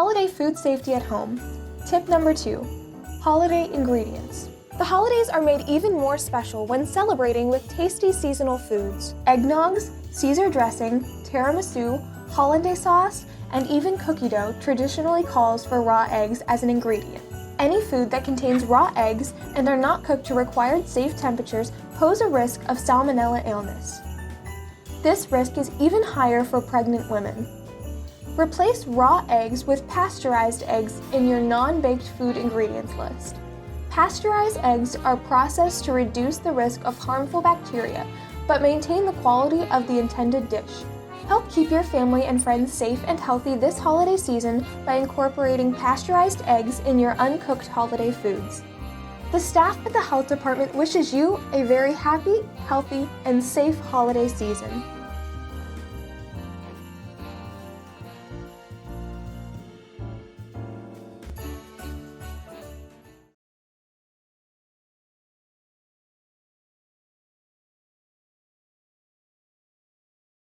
Holiday food safety at home. Tip number 2, holiday ingredients. The holidays are made even more special when celebrating with tasty seasonal foods. Eggnogs, Caesar dressing, tiramisu, hollandaise sauce, and even cookie dough traditionally calls for raw eggs as an ingredient. Any food that contains raw eggs and are not cooked to required safe temperatures pose a risk of salmonella illness. This risk is even higher for pregnant women. Replace raw eggs with pasteurized eggs in your non-baked food ingredients list. Pasteurized eggs are processed to reduce the risk of harmful bacteria, but maintain the quality of the intended dish. Help keep your family and friends safe and healthy this holiday season by incorporating pasteurized eggs in your uncooked holiday foods. The staff at the Health Department wishes you a very happy, healthy, and safe holiday season.